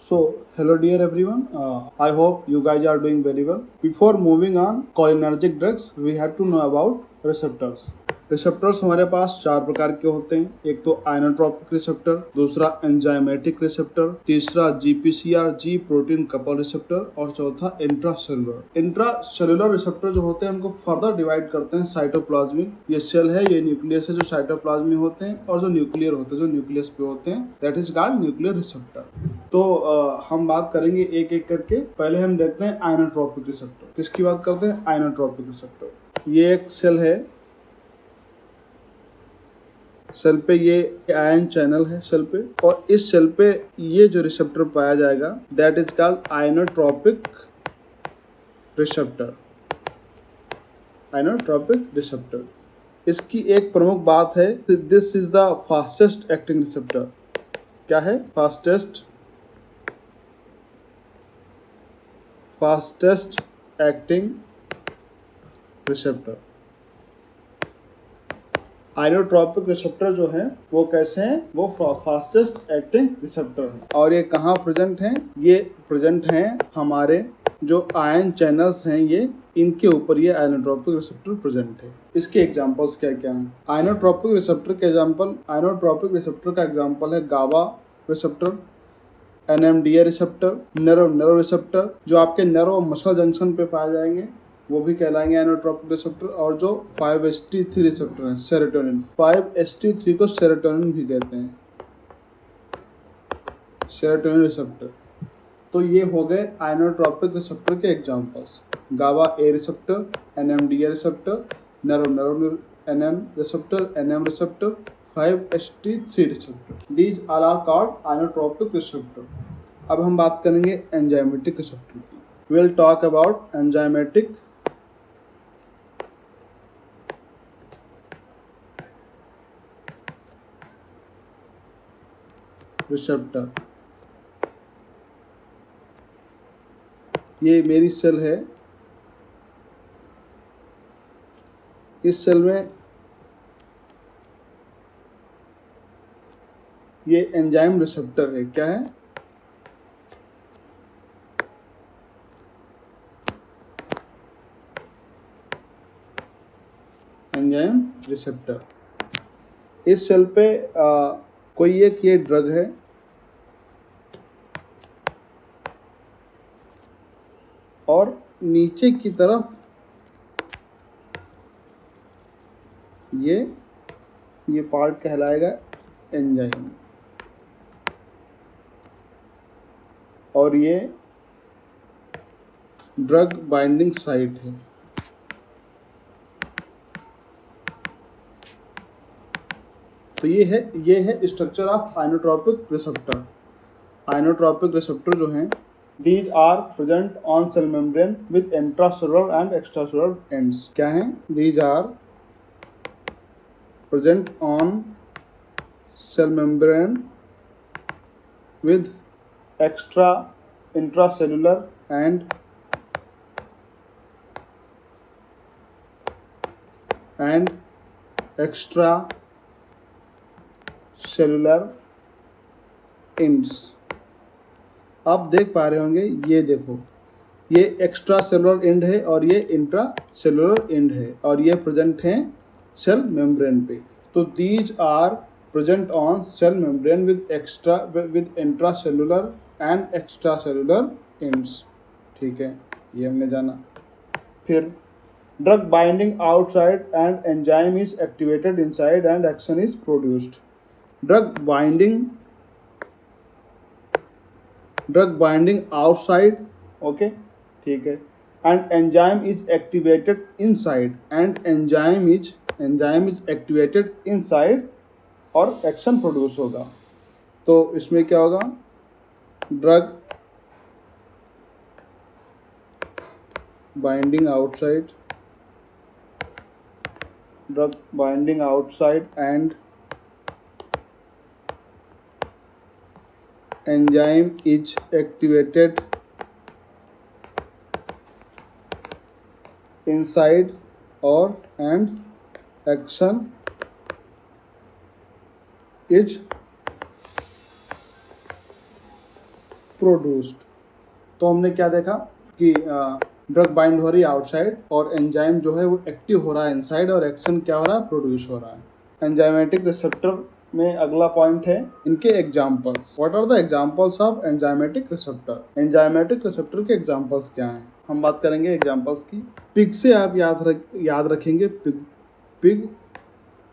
Hello dear everyone. I hope you guys are doing very well. Before moving on, cholinergic drugs, we have to know about receptors. Receptors हमारे पास चार प्रकार के होते हैं। एक तो आइनोट्रोपिक रिसेप्टर, दूसरा एंजाइमेटिक रिसेप्टर, तीसरा जीपीसीआर जी प्रोटीन कपल रिसेप्टर और चौथा इंट्रासेलुलर। इंट्रासेलुलर रिसेप्टर जो होते हैं उनको फर्दर डिवाइड करते हैं साइटोप्लाज्मिक। ये सेल है, ये न्यूक्लियस है जो साइटोप्लाज्म में होते हैं, और जो न्यूक्लियर होते हैं जो न्यूक्लियस पे होते हैं, that is called nuclear receptor. तो हम बात करेंगे एक एक करके। पहले हम देखते हैं आइनोट्रोपिक रिसेप्टर। किसकी बात करते हैं? Ionotropic receptor. ये एक सेल है, सेल पे ये आयन चैनल है सेल पे, और इस सेल पे ये जो रिसेप्टर पाया जाएगा that is called inotropic receptor. Inotropic receptor. इसकी एक प्रमुख बात है, this is the fastest acting receptor. क्या है? Fastest acting receptor. Inotropic receptor जो है वो कैसे हैं? वो फास्टेस्ट एक्टिंग रिसेप्टर है। और ये कहाँ प्रेजेंट हैं? ये प्रेजेंट हैं हमारे जो आयन चैनल्स हैं, ये इनके ऊपर ये आइनोट्रोपिक रिसेप्टर प्रेजेंट है। इसके एग्जांपल्स क्या क्या हैं? आइनोट्रोपिक रिसेप्टर के एग्जांपल, आइनोट्रोपिक रिसेप्टर का एग्जांपल है GABA receptor, NMDA receptor, nerve receptor जो आपके नर्व मसल जंक्शन पे पाए जाएंगे, वो भी कहलाएंगे आइनोट्रोपिक रिसेप्टर। और जो 5-HT3 रिसेप्टर है, सेरोटोनिन, 5-HT3 को सेरोटोनिन भी कहते हैं, सेरोटोनिन रिसेप्टर। तो ये हो गए आइनोट्रोपिक रिसेप्टर के examples. GABA A receptor, NMDA receptor, nerve NM receptor, NM receptor, 5-HT3 receptor. These all are called inotropic receptor. अब हम बात करेंगे एंजाइमेटिक रिसेप्टर की। We'll talk about enzymatic receptor. ये मेरी सेल है, इस सेल में ये एंजाइम रिसेप्टर है। क्या है? Enzyme receptor. इस सेल पे कोई एक ये ड्रग है, और नीचे की तरफ ये पार्ट कहलाएगा एंजाइम, और ये ड्रग बाइंडिंग साइट है। तो ये है structure of inotropic receptor. Inotropic receptor जो हैं, these are present on cell membrane with intracellular and extracellular ends. क्या हैं? These are present on cell membrane with intracellular and extracellular ends। आप देख पा रहे होंगे, ये देखो, ये एक्स्ट्रा सेलुलर एंड है और ये इंट्रा सेलुलर एंड है, और ये प्रेजेंट हैं सेल मेम्ब्रेन पे। तो these are present on cell membrane with intracellular and extracellular ends. ठीक है, ये हमने जाना। फिर drug binding outside and enzyme is activated inside and action is produced. Drug binding outside, okay, ठीक है, and enzyme is activated inside, and enzyme is activated inside, और action produce होगा। तो इसमें क्या होगा? Drug binding outside and enzyme is activated inside and action is produced. तो हमने क्या देखा कि ड्रग बाइंड हो रही है आउटसाइड और एंजाइम जो है वो एक्टिव हो रहा है इनसाइड और एक्शन क्या हो रहा है, प्रोड्यूस हो रहा है। एंजाइमेटिक रिसेप्टर में अगला पॉइंट है इनके examples. What are the examples of enzymatic receptor? Enzymatic receptor के एग्जांपल्स क्या हैं? हम बात करेंगे एग्जांपल्स की। पिग से आप याद रखेंगे pig,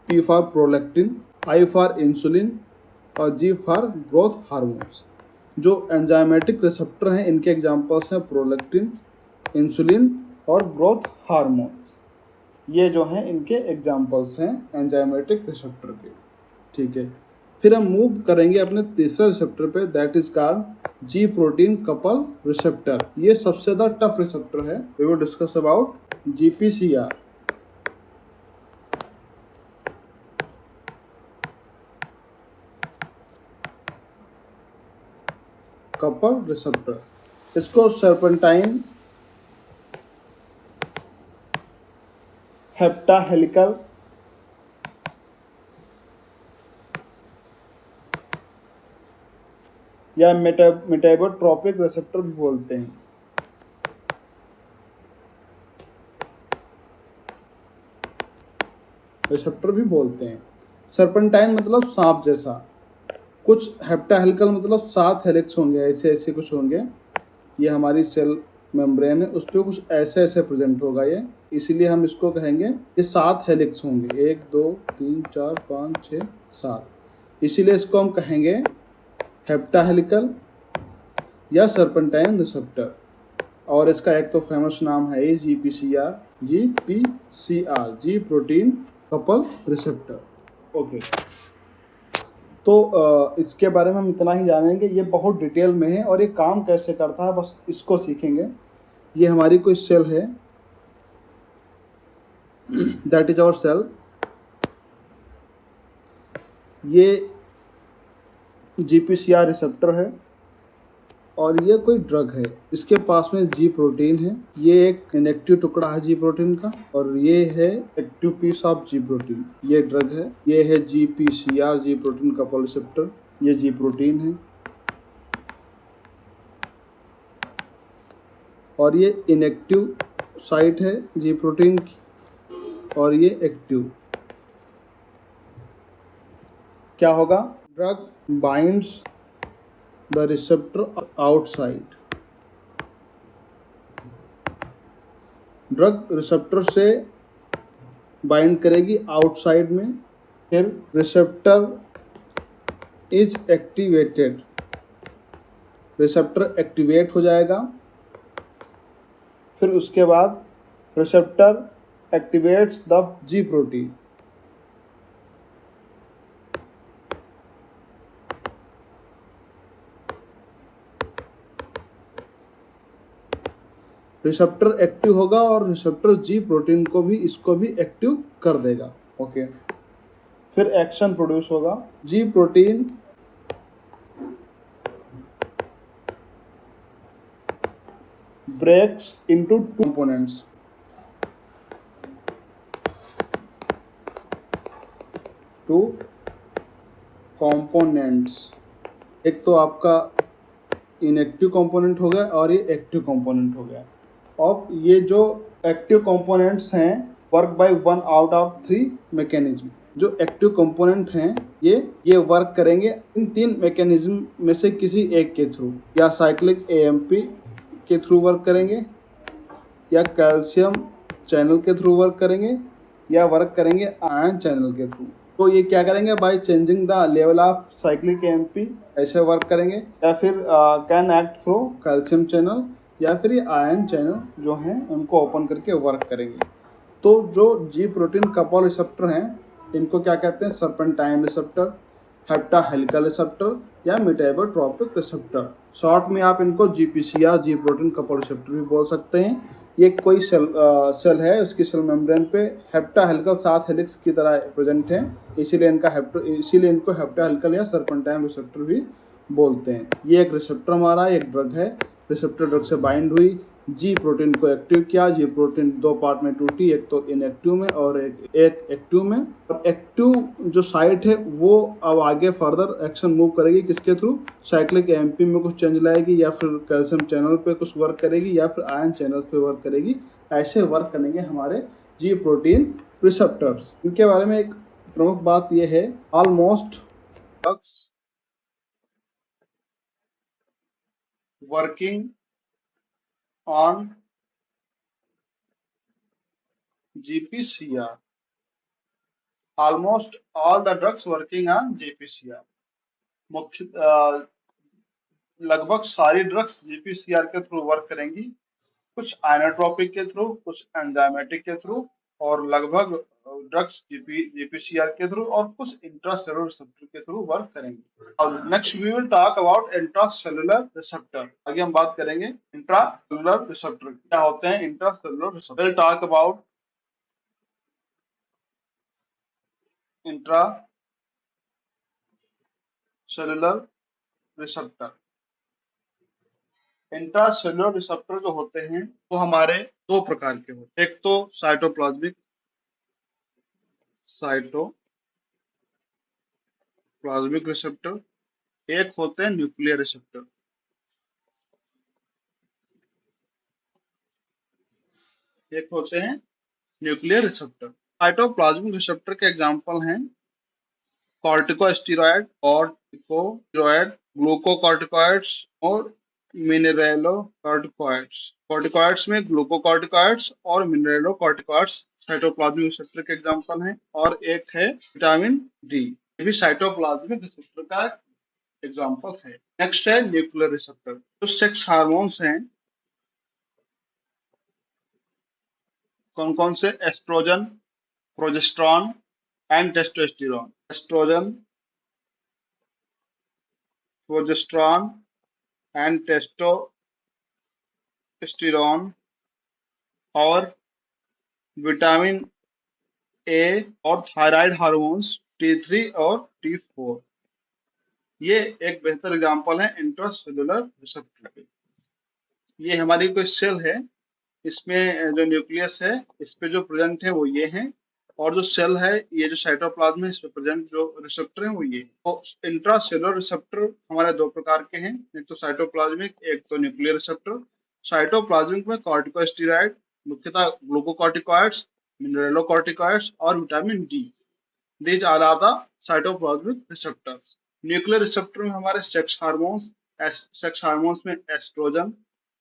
P for prolactin, I for insulin और G फॉर ग्रोथ हार्मोन्स। जो एंजाइमेटिक रिसेप्टर हैं इनके एग्जांपल्स हैं प्रोलैक्टिन, इंसुलिन और ग्रोथ हार्मोन्स। ये जो हैं इनके एग्जांपल्स हैं एंजाइमेटिक रिसेप्टर के। ठीक है, फिर हम मूव करेंगे अपने तीसरे रिसेप्टर पे, that is called G protein couple receptor. ये सबसे ज्यादा टफ रिसेप्टर है। We will discuss about GPCR। Couple receptor, इसको सर्पेंटाइन, हेप्टाहेलिकल या मेटाबोट्रोपिक रिसेप्टर भी बोलते हैं। रिसेप्टर भी बोलते हैं। सर्पेंटाइन मतलब सांप जैसा, कुछ हेप्टाहेलिकल मतलब 7 हेलिक्स होंगे, ऐसे ऐसे कुछ होंगे। ये हमारी सेल मेम्ब्रेन है, उस पर कुछ ऐसे ऐसे प्रेजेंट होगा ये, इसीलिए हम इसको कहेंगे ये 7 हेलिक्स होंगे, 1 2 3 4 5 6 7, इसीलिए इसको हम कहेंगे हेप्टाहेलिकल या सर्पेंटाइन रिसेप्टर। और इसका एक तो फेमस नाम है ये GPCR, G protein couple receptor. Okay, तो इसके बारे में हम इतना ही जानेंगे। ये बहुत डिटेल में है और ये काम कैसे करता है बस इसको सीखेंगे। ये हमारी कोई सेल है, दैट इज आवर सेल। ये GPCR रिसेप्टर है और ये कोई ड्रग है। इसके पास में जी प्रोटीन है, ये एक इनएक्टिव टुकड़ा है जी प्रोटीन का, और ये है active piece of G protein. ये ड्रग है, ये है GPCR, G protein couple receptor. ये जी प्रोटीन है और ये इनएक्टिव साइट है जी प्रोटीन की और ये एक्टिव। क्या होगा? Drug binds the receptor outside. Drug receptor से बाइंड करेगी आउटसाइड में, फिर receptor is activated, receptor activate हो जाएगा, फिर उसके बाद receptor activates the ji protein. Receptor active होगा और रिसेप्टर जी प्रोटीन को भी, इसको भी एक्टिव कर देगा। ओके, फिर एक्शन प्रोड्यूस होगा। G protein breaks into 2 components. एक तो आपका इनएक्टिव कंपोनेंट हो गया और ये एक्टिव कंपोनेंट हो गया। अब ये जो एक्टिव कंपोनेंट्स हैं work by 1 out of 3 mechanism. जो एक्टिव कंपोनेंट हैं ये वर्क करेंगे इन 3 मैकेनिज्म में से किसी एक के थ्रू, या साइक्लिक AMP के थ्रू वर्क करेंगे, या कैल्शियम चैनल के थ्रू वर्क करेंगे, या वर्क करेंगे आयन चैनल के थ्रू। तो ये क्या करेंगे? By changing the level of cyclic AMP ऐसे वर्क करेंगे, या फिर can act through calcium channel, या फिर ये आयन चैनल जो हैं उनको ओपन करके वर्क करेंगे। तो जो जी प्रोटीन कपल रिसेप्टर हैं इनको क्या कहते हैं? सर्पेंटाइन रिसेप्टर, हेप्टाहेलिकल रिसेप्टर या मेटाबोट्रोपिक रिसेप्टर। शॉर्ट में आप इनको GPCR, G protein couple receptor भी बोल सकते हैं। ये कोई सेल है, उसकी सेल मेम्ब्रेन पे हेप्टाहेलिकल 7 हेलिक्स की तरह प्रेजेंट है, इसीलिए इनको हेप्टाहेलिकल या सर्पेंटाइन रिसेप्टर भी बोलते हैं। ये एक रिसेप्टर हमारा एक ड्रग है, रिसेप्टर ड्रग से बाइंड हुई, जी प्रोटीन को एक्टिव किया। जी प्रोटीन दो पार्ट में टूटी, एक तो इनएक्टिव में और एक एक्टिव में। और एक्टिव जो साइट है वो अब आगे फर्दर एक्शन मूव करेगी किसके थ्रू, साइक्लिक एमपी में कुछ चेंज लाएगी, या फिर कैल्शियम चैनल पे कुछ वर्क करेगी, या फिर आयन चैनल पे वर्क करेगी। ऐसे वर्क करेंगे हमारे जी प्रोटीन रिसेप्टर्स। इनके बारे में एक प्रमुख बात यह है, almost working on GPCR, almost all the drugs working on GPCR, मुख्य लगभग सारी ड्रग्स GPCR के थ्रू वर्क करेंगी, कुछ आइनोट्रोपिक के थ्रू, कुछ एंजाइमेटिक के थ्रू, और लगभग ड्रग्स GPCR के थ्रू और कुछ इंट्रासेलुलर रिसेप्टर के थ्रू वर्क करेंगे। और next we will talk about intracellular receptor. आगे हम बात करेंगे इंट्रासेलुलर रिसेप्टर क्या होते हैं। Intracellular receptor will talk about intracellular receptor. Intracellular receptor जो होते हैं वो हमारे दो प्रकार के होते हैं। एक तो साइटोप्लाज्मिक रिसेप्टर, एक होते हैं न्यूक्लियर रिसेप्टर। एक होते हैं न्यूक्लियर रिसेप्टर। साइटोप्लाज्मिक रिसेप्टर के एग्जांपल हैं कॉर्टिकोस्टेरॉइड और टिकोस्टेरॉइड, ग्लूकोकॉर्टिकॉइड्स और मिनरेलोकॉर्टिकॉइड्स। कॉर्टिकॉइड्स में ग्लूकोकॉर्टिकॉइड्स और मिनरेलोकॉर्टिकॉइड्स साइटोप्लाज्मिक रिसेप्टर के एग्जांपल हैं। और एक है विटामिन डी, ये भी साइटोप्लाज्मिक रिसेप्टर का एग्जांपल है। नेक्स्ट है न्यूक्लियर रिसेप्टर। जो सेक्स हार्मोन्स हैं कौन कौन से, oestrogen, progesterone and testosterone. Oestrogen, progesterone and testosterone, और विटामिन ए और थायराइड हार्मोन्स T3 और T4। ये एक बेहतर एग्जांपल है इंट्रासेलुलर रिसेप्टर के। ये हमारी कोई सेल है, इसमें जो न्यूक्लियस है इस पे जो प्रेजेंट है वो ये है, और जो सेल है ये जो साइटोप्लाज्म है इस पे प्रेजेंट जो रिसेप्टर है वो ये। तो इंट्रासेलुलर रिसेप्टर हमारे दो प्रकार के हैं, एक तो साइटोप्लाज्मिक, एक तो न्यूक्लियर रिसेप्टर। साइटोप्लाज्मिक में कॉर्टिकोस्टेरॉइड, मुख्यतः ग्लूकोकॉर्टिकॉइड्स, मिनरेलोकॉर्टिकॉइड्स और vitamin D, these all are the cytoplasmic receptors. Nuclear receptor में हमारे सेक्स हार्मोन्स में oestrogen,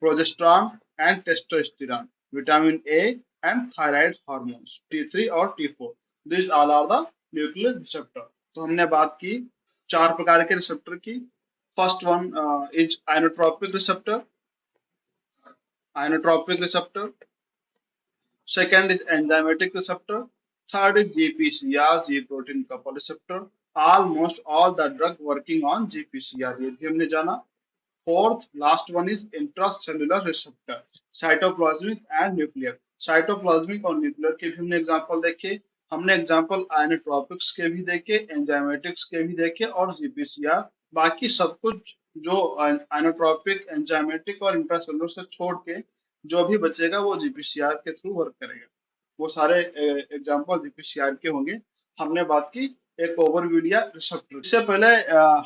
progesterone and testosterone, vitamin A and thyroid hormones T3 और T4, these all are the nuclear receptor. तो हमने बात की चार प्रकार के रिसेप्टर की। First one is ionotropic receptor, second is enzymatic receptor, third is GPCR, G protein coupled receptor. Almost all the drug working on GPCR, ये भी हमने जाना। Fourth last one is intracellular receptor, cytoplasmic and nuclear. Cytoplasmic और nuclear के भी हमने example देखे। हमने एग्जांपल आइनोट्रोपिक्स के भी देखे, एंजाइमेटिक्स के भी देखे और जीपीसीआर। बाकी सब कुछ जो आइनोट्रोपिक, एंजाइमेटिक और इंट्रासेलुलर से छोड़ के जो भी बचेगा वो जीपीसीआर के थ्रू वर्क करेगा। वो सारे एग्जांपल जीपीसीआर के होंगे। हमने बात की एक ओवरव्यू लिया रिसेप्टर। इससे पहले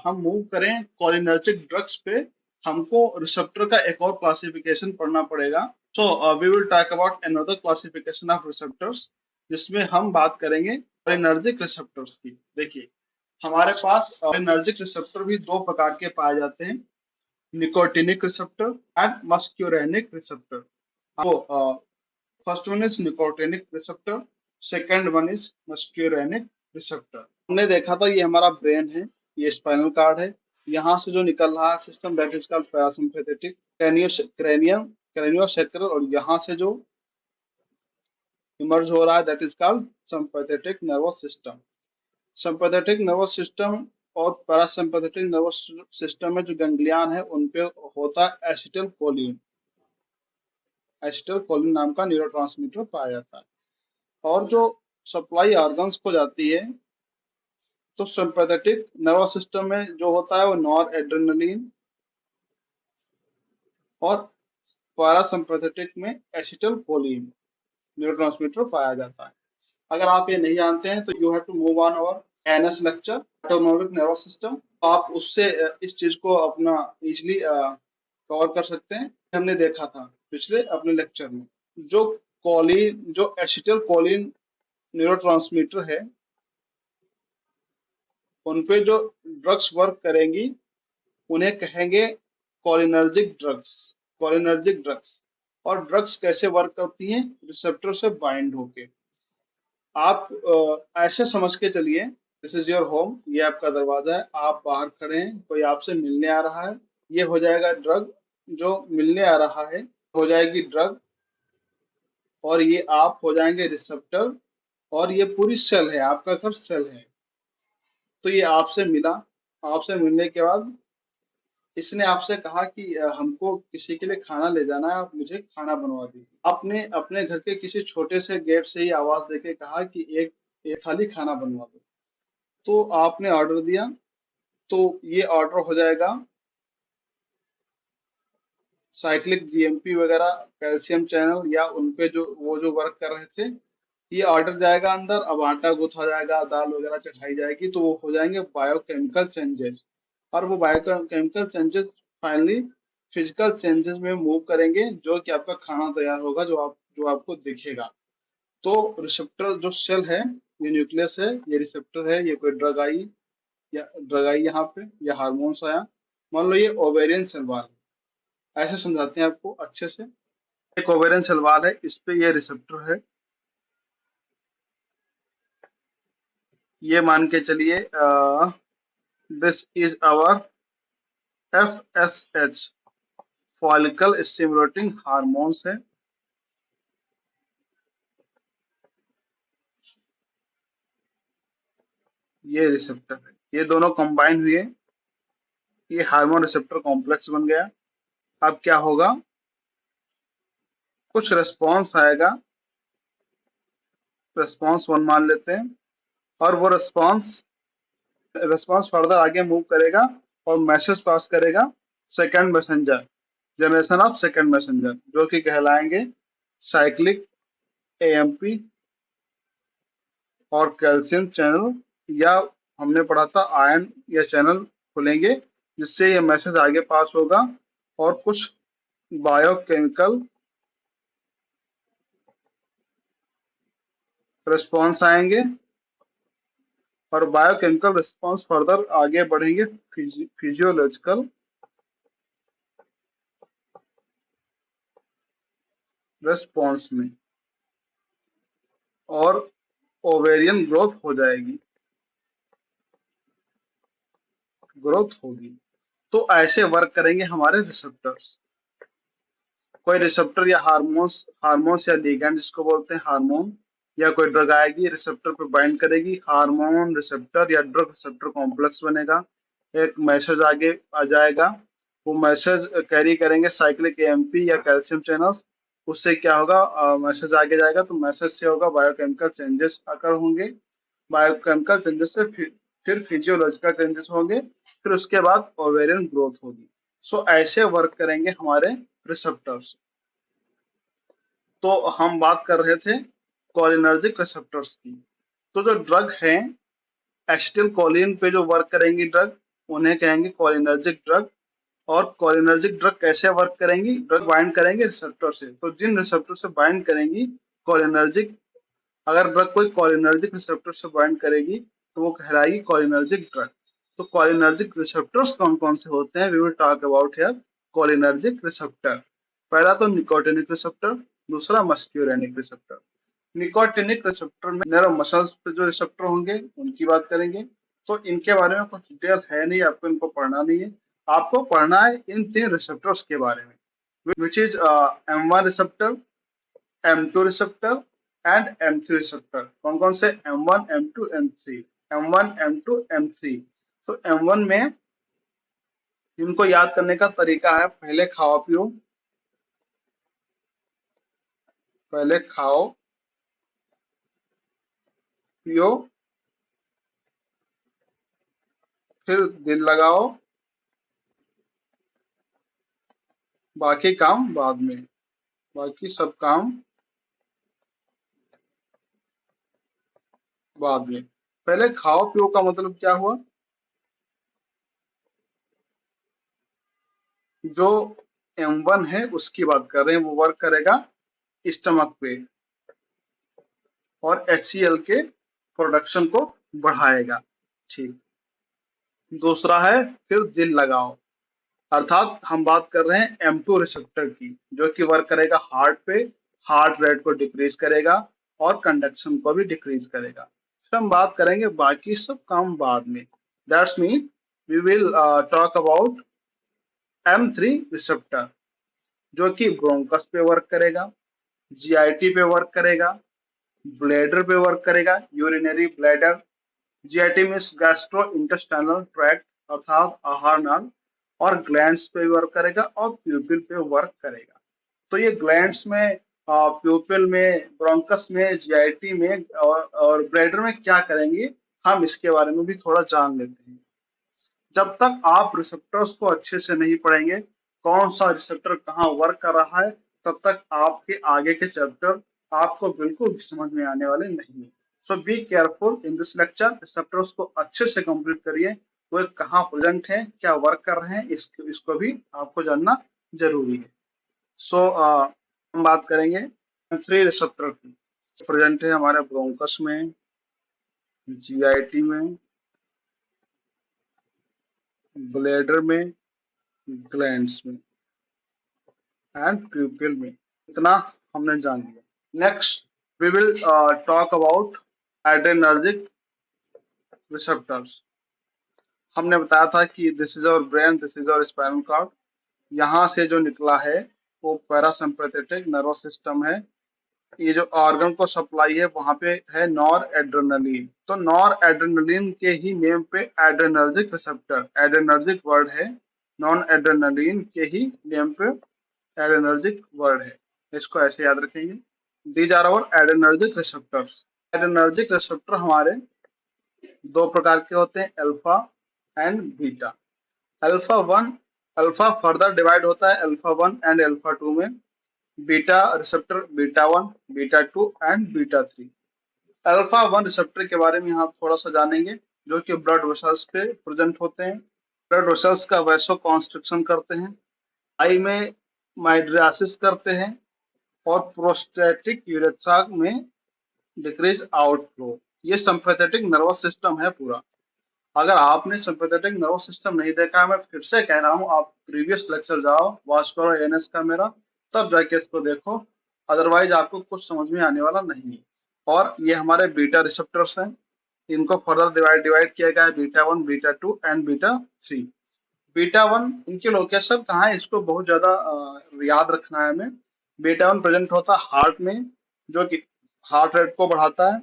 हम मूव करें कोलिनर्जिक ड्रग्स पे, हमको रिसेप्टर का एक और क्लासिफिकेशन पढ़ना पड़ेगा। So we will talk about another classification of receptors, जिसमें हम बात करेंगे कोलिनर्जिक रिसेप्टर्स की। देखिए हमारे पास कोलिनर्जिक रिसेप्टर भी दो प्रकार के पाए जाते हैं, nicotinic receptor and muscarinic receptor. तो first one is nicotinic receptor, second one is muscarinic receptor. हमने देखा था ये हमारा ब्रेन है, ये स्पाइनल कार्ड है, यहाँ से जो निकल रहा है system that is called parasympathetic cranium craniosacral, और यहाँ से जो इमर्ज हो रहा है that is called sympathetic nervous system. Sympathetic nervous system और पैरासिम्पैथेटिक नर्वस सिस्टम में जो गैंग्लियन है उन पे होता है एसिटिल कोलिन। एसिटिल कोलिन नाम का न्यूरोट्रांसमीटर पाया जाता है। और जो सप्लाई ऑर्गन्स को जाती है, तो सिंपैथेटिक नर्वस सिस्टम में जो होता है वो नॉर एड्रेनलिन और पैरासिम्पैथेटिक में एसिटिल कोलिन न्यूरोट्रांसमीटर पाया जाता है। अगर आप ये नहीं जानते हैं तो you have to move on our NS lecture autonomic nervous system. आप उससे इस चीज को अपना इजिली कवर कर सकते हैं। हमने देखा था पिछले अपने लेक्चर में जो कोलिन जो एसिटिल कोलिन न्यूरोट्रांसमीटर है उन पे जो ड्रग्स वर्क करेंगी उन्हें कहेंगे कोलिनर्जिक ड्रग्स। कोलिनर्जिक ड्रग्स और ड्रग्स कैसे वर्क करती हैं रिसेप्टर से बाइंड होके। आप ऐसे समझ के चलिए दिस इज योर होम, ये आपका दरवाजा है, आप बाहर खड़े हैं, कोई आपसे मिलने आ रहा है, ये हो जाएगा ड्रग। जो मिलने आ रहा है हो जाएगी ड्रग और ये आप हो जाएंगे रिसेप्टर और ये पूरी सेल है, आपका घर सेल है। तो ये आपसे मिला, आपसे मिलने के बाद इसने आपसे कहा कि हमको किसी के लिए खाना ले जाना है, आप मुझे खाना बनवा दीजिए। आपने अपने घर के किसी छोटे से गेट से ही आवाज देके कहा कि एक थाली खाना बनवा दो। तो आपने ऑर्डर दिया, तो ये ऑर्डर हो जाएगा साइक्लिक जीएमपी वगैरह कैल्शियम चैनल या उनपे जो वो जो वर्क कर रहे थे, ये ऑर्डर जाएगा अंदर। अब आटा गूंथा जाएगा, दाल वगैरह चढ़ाई जाएगी, तो वो हो जाएंगे बायोकेमिकल चेंजेस। और वो biochemical changes finally physical changes में मूव करेंगे जो कि आपका खाना तैयार होगा, जो आपको दिखेगा। तो रिसेप्टर जो सेल है, ये न्यूक्लियस है, ये रिसेप्टर है, ये कोई ड्रग आई या ड्रग आई यहाँ पे या हार्मोन्स आया। मान लो ये ओवेरियन सेल वॉल है, ऐसे समझाते हैं आपको अच्छे से। एक ओवेरियन सेल वॉल है, इस पे ये रिसेप्टर है। ये मान के चलिए this is our FSH follicle stimulating hormones है। ये रिसेप्टर है, ये दोनों कंबाइन हुए, ये हार्मोन रिसेप्टर कॉम्प्लेक्स बन गया। अब क्या होगा, कुछ रिस्पॉन्स आएगा, रिस्पॉन्स वन मान लेते हैं, और वो रिस्पॉन्स रिस्पॉन्स फर्दर आगे मूव करेगा और मैसेज पास करेगा second messenger, generation of second messenger, जो कि कहलाएंगे साइक्लिक एएमपी और कैल्शियम चैनल, या हमने पढ़ा था आयन या चैनल खुलेंगे जिससे ये मैसेज आगे पास होगा और कुछ बायोकेमिकल रिस्पॉन्स आएंगे और बायोकेमिकल रिस्पॉन्स फर्दर आगे बढ़ेंगे फिजियोलॉजिकल रिस्पॉन्स में और ओवेरियन ग्रोथ हो जाएगी, ग्रोथ होगी। तो ऐसे वर्क करेंगे हमारे रिसेप्टर्स। कोई रिसेप्टर या हार्मोन्स हार्मोन्स या लिगैंड जिसको बोलते हैं हार्मोन, या कोई ड्रग आएगी रिसेप्टर पे बाइंड करेगी, हार्मोन रिसेप्टर या ड्रग रिसेप्टर कॉम्प्लेक्स बनेगा। एक मैसेज आगे आ जाएगा, वो मैसेज कैरी करेंगे साइक्लिक एएमपी या कैल्शियम चैनल्स। उससे क्या होगा, मैसेज आगे जाएगा तो मैसेज से होगा बायोकेमिकल चेंजेस आकर होंगे, बायोकेमिकल चेंजेस से फिर फिजियोलॉजिकल चेंजेस होंगे, फिर उसके बाद ओवेरियन ग्रोथ होगी। सो ऐसे वर्क करेंगे हमारे रिसेप्टर्स। तो हम बात कर रहे थे कोलिनर्जिक रिसेप्टर्स की। तो जो ड्रग है एसिटिल कोलिन पे जो वर्क करेंगी ड्रग, उन्हें कहेंगे कोलिनर्जिक ड्रग। और कोलिनर्जिक ड्रग कैसे वर्क करेंगी, ड्रग बाइंड करेंगे रिसेप्टर से, तो जिन रिसेप्टर से बाइंड करेंगी कोलिनर्जिक, अगर ड्रग कोई कोलिनर्जिक रिसेप्टर से बाइंड करेगी तो वो कहलाएगी कोलिनर्जिक ड्रग। तो कोलिनर्जिक रिसेप्टर्स कौन कौन से होते हैं, we will talk about here cholinergic receptor. पहला तो निकोटिनिक रिसेप्टर, दूसरा मस्क्यूरेनिक रिसेप्टर। निकोटिनिक रिसेप्टर में नर्व मसल्स पे जो रिसेप्टर होंगे उनकी बात करेंगे। तो इनके बारे में कुछ डिटेल है नहीं, आपको इनको पढ़ना नहीं है। आपको पढ़ना है इन तीन रिसेप्टर्स के बारे में, which is M1 receptor, M2 receptor and M3 receptor. कौन कौन से, M1 M2 M3, M1 M2 M3। तो M1 में इनको याद करने का तरीका है, पहले खाओ पियो, पहले खाओ पियो, फिर दिल लगाओ, बाकी काम बाद में, बाकी सब काम बाद में। पहले खाओ पियो का मतलब क्या हुआ? जो M1 है उसकी बात कर रहे हैं, वो वर्क करेगा स्टमक पे और HCl के प्रोडक्शन को बढ़ाएगा। ठीक। दूसरा है फिर दिल लगाओ, अर्थात हम बात कर रहे हैं M2 रिसेप्टर की, जो कि वर्क करेगा हार्ट पे, हार्ट रेट को डिक्रीज करेगा और कंडक्शन को भी डिक्रीज करेगा। फिर हम बात करेंगे बाकी सब काम बाद में। That's mean we will talk about M3 receptor, जो कि ब्रोंकस पे वर्क करेगा, GIT पे वर्क करेगा, ब्लैडर पे वर्क करेगा, urinary bladder. GIT means gastrointestinal tract अर्थात आहार नाल, और ग्लैंड्स पे वर्क करेगा और प्यूपिल पे वर्क करेगा। तो ये ग्लैंड्स में, प्यूपिल में, ब्रोंकस में, जीआईटी में और ब्लैडर में क्या करेंगे, हम इसके बारे में भी थोड़ा जान लेते हैं। जब तक आप रिसेप्टर्स को अच्छे से नहीं पढ़ेंगे, कौन सा रिसेप्टर कहाँ वर्क कर रहा है, तब तक आपके आगे के चैप्टर आपको बिल्कुल भी समझ में आने वाले नहीं है। So be careful in this lecture, receptors को अच्छे से कंप्लीट करिए, वो कहाँ प्रेजेंट है, क्या वर्क कर रहे हैं, इसको भी आपको जानना जरूरी है। सो हम बात करेंगे थ्री रिसेप्टर की। प्रेजेंट है हमारे ब्रोंकस में, जीआईटी में, ब्लैडर में, ग्लैंड्स में एंड प्यूपिल में। इतना हमने जान लिया। Next we will talk about adrenergic receptors. हमने बताया था कि this is our brain, this is our spinal cord. यहाँ से जो निकला है वो पैरासिम्पैथेटिक नर्वस सिस्टम है। ये जो ऑर्गन को सप्लाई है वहां पे है नॉर एड्रेनलिन। तो नॉर एड्रेनलिन के ही नेम पे एड्रेनर्जिक रिसेप्टर, एड्रेनर्जिक वर्ड है, नॉन एड्रेनलिन के ही नेम पे एड्रेनर्जिक वर्ड है। इसको ऐसे याद रखेंगे। These are our adrenergic receptors. Adrenergic receptor हमारे दो प्रकार के होते हैं, alpha and beta. Alpha one, alpha further divide होता है alpha one and alpha two में। Beta receptor beta one, beta two and beta three. Alpha one receptor के बारे में यहाँ थोड़ा सा जानेंगे, जो कि ब्लड वेसल्स पे प्रेजेंट होते हैं, ब्लड वेसल्स का वैसो कॉन्स्ट्रिक्शन करते हैं, आई में माइड्रासिस करते हैं और प्रोस्टेटिक यूरेथ्रा में डिक्रीज आउटफ्लो। ये सिंपैथेटिक नर्वस सिस्टम है पूरा। अगर आपने सिंपैथेटिक नर्वस सिस्टम नहीं देखा है, मैं फिर से कह रहा हूँ, आप प्रीवियस लेक्चर जाओ, वॉच करो एएनएस का मेरा, तब जाके इसको देखो, अदरवाइज आपको कुछ समझ में आने वाला नहीं है। और ये हमारे बीटा रिसेप्टर्स हैं, इनको फर्दर डिवाइड किया गया है beta one, beta two and beta three. Beta one, इनकी लोकेशन कहाँ है, इसको बहुत ज्यादा याद रखना है हमें। बीटा वन प्रेजेंट होता है हार्ट में, जो कि हार्ट रेट को बढ़ाता है,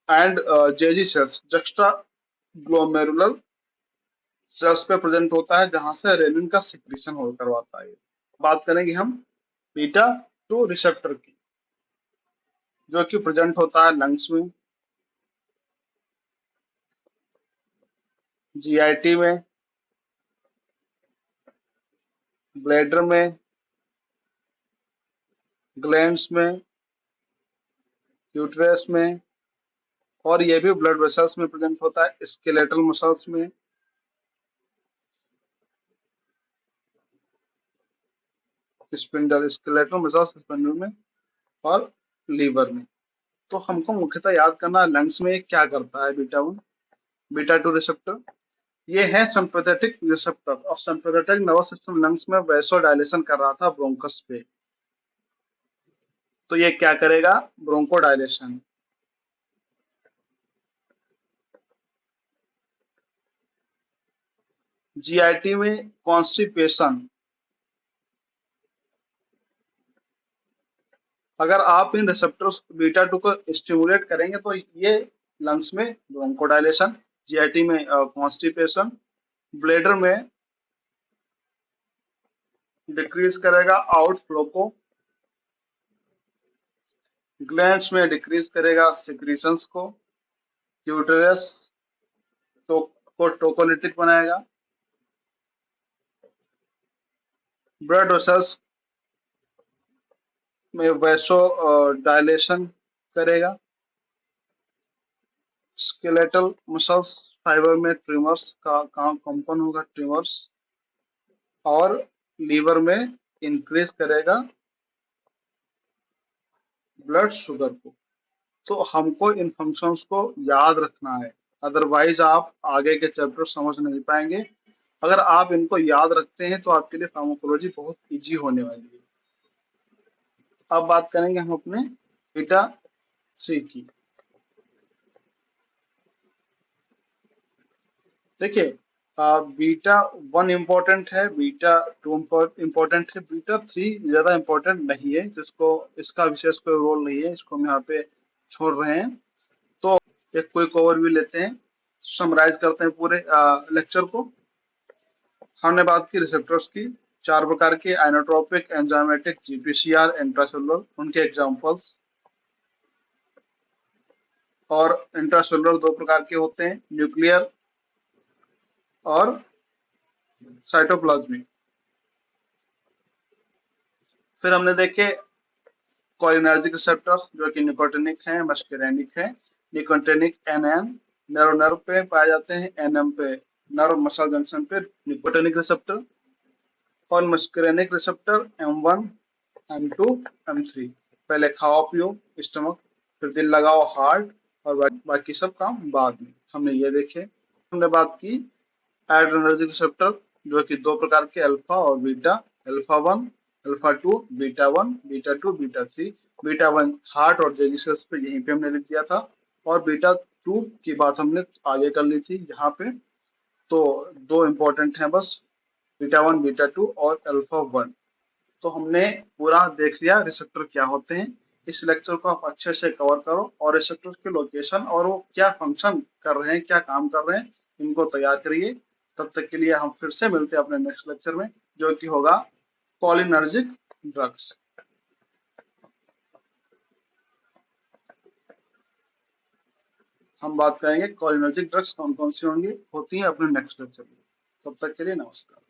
and JG cells, juxtaglomerular cells पे प्रेजेंट होता है, जहां से रेनिन का सिक्रीशन हो करवाता है। बात करेंगे हम बीटा टू रिसेप्टर की, जो कि प्रेजेंट होता है लंग्स में, जीआईटी में, ब्लैडर में, ग्लैंड्स में, यूट्रस में, और ये भी ब्लड वेसल्स में प्रेजेंट होता है, स्केलेटल मसल्स में, स्पिंडल, स्केलेटल मसल्स स्पिंडल में, और लीवर में। तो हमको मुख्यतः याद करना है लंग्स में क्या करता है beta one, beta two receptor. ये है सिंपैथेटिक रिसेप्टर, और सिंपैथेटिक नर्वस सिस्टम लंग्स में वैसो डायलेशन कर रहा था ब्रोंकस पे। तो ये क्या करेगा, ब्रोंको डायलेशन। जीआईटी में कॉन्स्टिपेशन, अगर आप इन रिसेप्टर्स बीटा टू को स्टिमुलेट करेंगे तो ये लंग्स में ब्रोंको डायलेशन, जीआईटी में कॉन्स्टिपेशन, ब्लैडर में डिक्रीज करेगा आउटफ्लो को, ग्लैंड्स में डिक्रीज करेगा सिक्रीशंस को, यूटेरस को टोकोलिटिक बनाएगा, ब्लड वेसल्स में वैसो डायलेशन करेगा। स्केलेटल मसल्स फाइबर में ट्रिमर्स का काम कंपन होगा, ट्रिमर्स। और लीवर में इंक्रीज करेगा ब्लड शुगर को। तो हमको इन फंक्शंस को याद रखना है, अदरवाइज आप आगे के चैप्टर समझ नहीं पाएंगे। अगर आप इनको याद रखते हैं तो आपके लिए फार्माकोलॉजी बहुत इजी होने वाली है। अब बात करेंगे हम अपने बीटा 3 की। देखिए, बीटा 1 इम्पोर्टेंट है, बीटा 2 इम्पोर्टेंट है, बीटा 3 ज्यादा इम्पोर्टेंट नहीं है, जिसको इसका विशेष कोई रोल नहीं है, इसको हम यहाँ पे छोड़ रहे हैं। तो एक क्विक ओवरव्यू लेते हैं, समराइज करते हैं पूरे लेक्चर को। हमने बात की रिसेप्टर्स की, 4 प्रकार के, आइनोट्रोपिक, एंजाइमेटिक, जीपीसीआर, इंट्रासेलुलर, उनके एग्जांपल्स। और इंट्रासेलुलर 2 प्रकार के होते हैं, न्यूक्लियर और साइटोप्लाज्मिक। फिर हमने देखे कोलिनर्जिक रिसेप्टर्स जो कि निकोटिनिक हैं, मस्करेनिक हैं। निकोटिनिक एनएन नर्व नर्व पे पाए जाते हैं, एनएम पे नर्व मसल जंक्शन पे निकोटिनिक रिसेप्टर। और muscarinic receptor M1, M2, M3। पहले खाओ पियो स्टमक, फिर दिल लगाओ हार्ट, और बाकी सब काम बाद में। हमने ये देखे। हमने बात की एड्रेनर्जिक रिसेप्टर जो कि 2 प्रकार के, अल्फा और beta. Alpha 1, alpha 2, beta 1, beta 2, beta 3। Beta 1 heart और जेजी सेल्स पे, यहीं पे हमने लिख दिया था। और बीटा 2 की बात हमने आगे कर ली थी यहाँ पे। तो 2 इंपॉर्टेंट हैं बस, बीटा 1, बीटा 2 और अल्फा 1। तो हमने पूरा देख लिया रिसेप्टर क्या होते हैं। इस लेक्चर को आप अच्छे से कवर करो और रिसेप्टर के लोकेशन और वो क्या फंक्शन कर रहे हैं, क्या काम कर रहे हैं, इनको तैयार करिए। तब तक के लिए हम फिर से मिलते हैं अपने नेक्स्ट लेक्चर में, जो कि होगा कोलिनर्जिक ड्रग्स। हम बात करेंगे कोलिनर्जिक ड्रग्स कौन कौन सी होंगी होती हैं अपने नेक्स्ट लेक्चर में। तब तक के लिए नमस्कार।